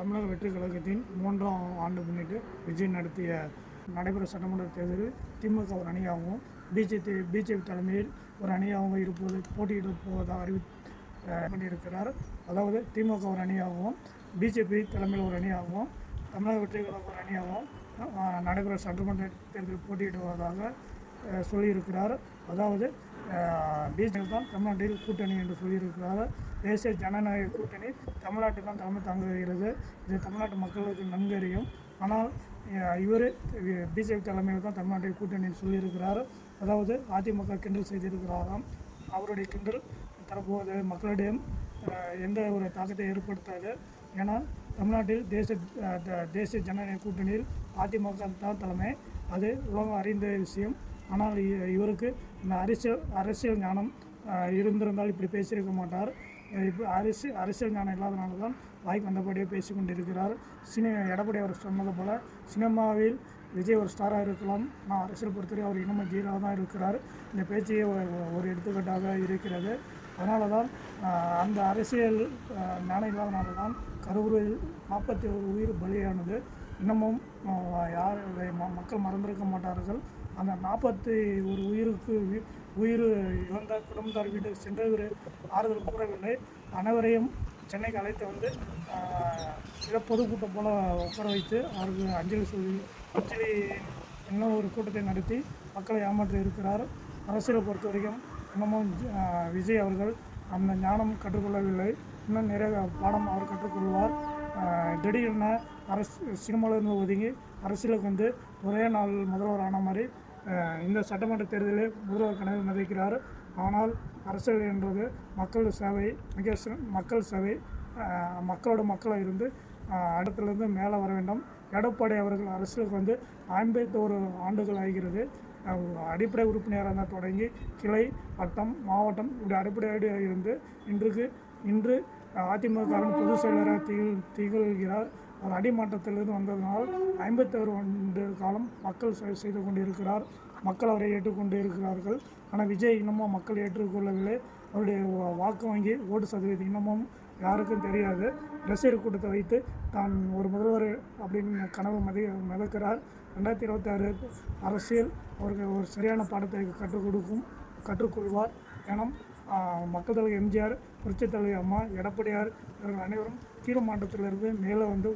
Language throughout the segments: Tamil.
தமிழக வெற்றிக் கழகத்தின் 3ஆம் ஆண்டு முன்னிட்டு விஜய் நடத்திய நடைபெற சட்டமன்ற தேர்தலில் திமுக ஒரு அணியாகவும் பிஜேபி தலைமையில் ஒரு அணியாகவும் இருப்பது போட்டியிடப் போவதாக பண்ணியிருக்கிறார். அதாவது திமுக ஒரு அணியாகவும் பிஜேபி தலைமையில் ஒரு அணியாகவும் தமிழக வெற்றிக் கழகம் ஒரு அணியாகவும் நடைபெற சட்டமன்ற தேர்தலில் போட்டியிடுவதாக சொல்லியிருக்கிறார். அதாவது பிஜேபி தான் தமிழ்நாட்டில் கூட்டணி என்று சொல்லியிருக்கிறார். தேசிய ஜனநாயக கூட்டணி தமிழ்நாட்டில் தான் தலைமை தாங்குகிறது. இது தமிழ்நாட்டு மக்களுக்கு நன்கு அறியும். ஆனால் இவர் பிஜேபி தலைமையில் தான் தமிழ்நாட்டில் கூட்டணி சொல்லியிருக்கிறார். அதாவது அதிமுக கிண்டல் செய்திருக்கிறாராம். அவருடைய கிண்டல் தற்போது மக்களிடம் எந்த ஒரு தாக்கத்தை ஏற்படுத்தாது. ஏன்னா தமிழ்நாட்டில் தேசிய ஜனநாயக கூட்டணியில் அதிமுக தான் தலைமை. அது உலகம் அறிந்த விஷயம். ஆனால் இவருக்கு இந்த அரசியல் ஞானம் இருந்திருந்தால் இப்படி பேசியிருக்க மாட்டார். இப்போ அரசியல் ஞானம் இல்லாதனால தான் வாய்க்கு வந்தபடியே பேசி கொண்டிருக்கிறார். எடப்பாடி அவர் சொன்னது போல் சினிமாவில் விஜய் ஒரு ஸ்டாராக இருக்கலாம். நான் அரசியல் பொறுத்தவரை அவர் இன்னமும் ஜீராக தான் இருக்கிறார். இந்த பேச்சையே ஒரு எடுத்துக்காட்டாக இருக்கிறது. அதனால தான் அந்த அரசியல் ஞானம் இல்லாதனால தான் கரூரில் 41 உயிர் பலியானது. இன்னமும் மக்கள் மறந்திருக்க மாட்டார்கள். அந்த 41 உயிருக்கு உயிர் இழந்த குடும்பத்தார் வீட்டுக்கு சென்று ஆறுதல் கூறவில்லை. அனைவரையும் சென்னைக்கு அழைத்து வந்து பொதுக்கூட்டம் போல உட்கார வைத்து அவருக்கு அஞ்சலி இன்னும் ஒரு கூட்டத்தை நடத்தி மக்களை ஏமாற்றி இருக்கிறார். அரசியலை பொறுத்த வரைக்கும் இன்னமும் விஜய் அவர்கள் அந்த ஞானம் கற்றுக்கொள்ளவில்லை. இன்னும் நிறைய பாடம் அவர் கற்றுக்கொள்வார். திடீர்னு சினிமாவிலிருந்து ஒதுங்கி அரசியலுக்கு வந்து ஒரே நாள் முதல்வர் ஆன மாதிரி இந்த சட்டமன்ற தேர்தலில் முதல்வர் கனவு நதைக்கிறார். ஆனால் அரசியல் என்பது மக்கள் சேவை, மக்கள் சேவை, மக்களாக இருந்து இடத்துலேருந்து மேலே வர வேண்டும். எடப்பாடி அவர்கள் அரசியலுக்கு வந்து 51 ஆண்டுகள் ஆகிறது. அடிப்படை உறுப்பினராக தொடங்கி கிளை, வட்டம், மாவட்டம் இப்படி அடிப்படையாக இருந்து இன்று அதிமுக பொதுச் செயலராக திகழ்கிறார். அவர் அடிமாற்றத்திலிருந்து வந்ததனால் 51 ஆண்டு காலம் மக்கள் செய்து கொண்டிருக்கிறார். மக்கள் அவரை ஏற்றுக்கொண்டு இருக்கிறார்கள். ஆனால் விஜய் இன்னமும் மக்கள் ஏற்றுக்கொள்ளவில்லை. அவருடைய வாக்கு வங்கி ஓட்டு சதவீதம் இன்னமும் யாருக்கும் தெரியாது. ரசிகர் கூட்டத்தை வைத்து தான் ஒரு முதல்வர் அப்படின்னு கனவு மிதக்கிறார். 2026 அரசியல் அவருக்கு ஒரு சரியான பாடத்தை கற்றுக்கொள்வார். ஏன்னா மக்கள் தலைவர் எம்ஜிஆர், புரட்சித் தலைவர் அம்மா, எடப்பாடியார் இவர்கள் அனைவரும் கீழ் மாவட்டத்திலிருந்து மேலே வந்து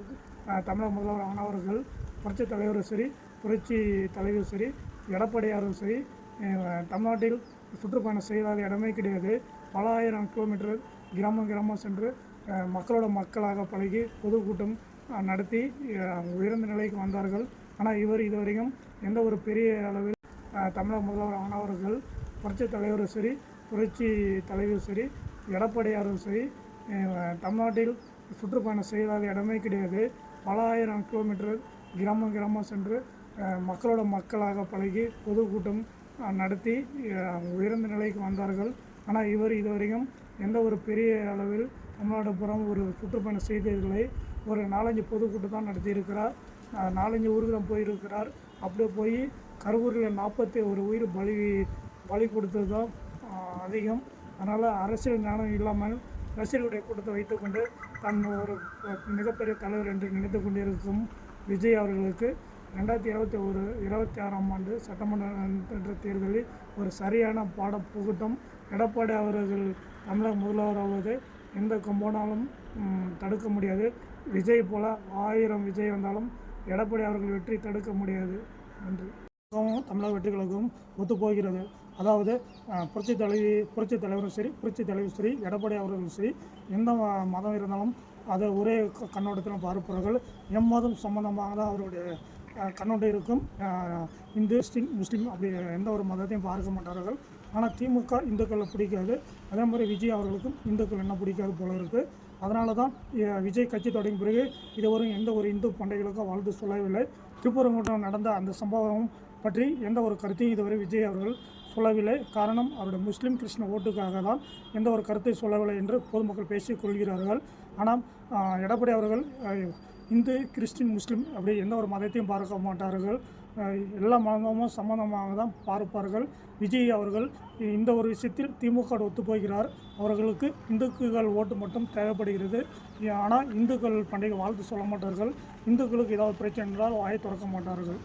தமிழக முதல்வர் ஆனவர்கள். புரட்சித் தலைவரும் சரி, புரட்சி தலைவரும் சரி, எடப்பாடியாரும் சரி, தமிழ்நாட்டில் சுற்றுப்பயணம் செய்யாத இடமே கிடையாது. பல ஆயிரம் கிலோமீட்டர் கிராமம் சென்று மக்களாக பழகி பொதுக்கூட்டம் நடத்தி உயர்ந்த நிலைக்கு வந்தார்கள். ஆனால் இவர் இதுவரைக்கும் எந்த ஒரு பெரிய அளவில் தமிழக முதல்வர் ஆனவர்கள். புரட்சித் தலைவரும் சரி, புரட்சி தலைவரும் சரி, எடப்பாடியாரும் சரி, தமிழ்நாட்டில் சுற்றுப்பயணம் செய்யாத இடமே கிடையாது. பல ஆயிரம் கிலோமீட்டர் கிராமம் சென்று மக்களாக பழகி பொதுக்கூட்டம் நடத்தி உயர்ந்த நிலைக்கு வந்தார்கள். ஆனால் இவர் இதுவரைக்கும் எந்த ஒரு பெரிய அளவில் தமிழ்நாடு புறம் ஒரு சுற்றுப்பயணம் செய்ததில்லை. ஒரு 4-5 பொதுக்கூட்டம் தான் நடத்தியிருக்கிறார். 4-5 ஊருக்கு தான் போயிருக்கிறார். அப்படியே போய் கரூரில் 41 உயிர் பலி கொடுத்தது தான் அதிகம். அதனால் அரசியல் ஞானம் இல்லாமல் ரசிகர்களுடைய கூட்டத்தை வைத்துக்கொண்டு தன் ஒரு மிகப்பெரிய தலைவர் என்று நினைத்து கொண்டிருக்கும் விஜய் அவர்களுக்கு 2026ஆம் ஆண்டு சட்டமன்ற தேர்தலில் ஒரு சரியான பாடம் புகட்டும். எடப்பாடி அவர்கள் தமிழக முதல்வராவது எந்த கொம்போனாலும் தடுக்க முடியாது. விஜய் போல 1000 விஜய் வந்தாலும் எடப்பாடி அவர்கள் வெற்றி தடுக்க முடியாது. நன்றி. தமிழக வெற்றி கழகம் ஒத்துப்போகிறது. அதாவது புரட்சி தலைவரும் சரி, எடப்பாடி அவர்களும் சரி, எந்த மதம் இருந்தாலும் அதை ஒரே கண்ணோட்டத்திலும் பார்ப்பார்கள். எம்மதம் சம்பந்தமாக தான் அவருடைய கண்ணோட்டம் இருக்கும். இந்து, முஸ்லீம் அப்படி எந்த ஒரு மதத்தையும் பார்க்க மாட்டார்கள். ஆனால் திமுக இந்துக்களை பிடிக்காது. அதே மாதிரி விஜய் அவர்களுக்கும் இந்துக்கள் என்ன பிடிக்காது போல இருக்குது. அதனால தான் விஜய் கட்சி தொடங்கிய பிறகு இதுவரை எந்த ஒரு இந்து பண்டிகைகளுக்கும் வாழ்த்து சொல்லவில்லை. திருப்பரங்குன்றம் நடந்த அந்த சம்பவம் பற்றி எந்த ஒரு கருத்தையும் இதுவரை விஜய் அவர்கள் சொல்லவில்லை. காரணம் அவருடைய முஸ்லீம் கிறிஸ்டின் ஓட்டுக்காக தான் எந்த ஒரு கருத்தை சொல்லவில்லை என்று பொதுமக்கள் பேசிக் கொள்கிறார்கள். ஆனால் எடப்பாடி அவர்கள் இந்து, கிறிஸ்டின், முஸ்லீம் அப்படி எந்த ஒரு மதத்தையும் பார்க்க மாட்டார்கள். எல்லா மதமும் சம்மந்தமாக தான் பார்ப்பார்கள். விஜய் அவர்கள் இந்த ஒரு விஷயத்தில் திமுக ஒத்து போகிறார். அவர்களுக்கு இந்துக்கள் ஓட்டு மட்டும் தேவைப்படுகிறது. ஆனால் இந்துக்கள் பண்டிகை வாழ்த்து சொல்ல மாட்டார்கள். இந்துக்களுக்கு ஏதாவது பிரச்சனை என்றால் வாயை திறக்க மாட்டார்கள்.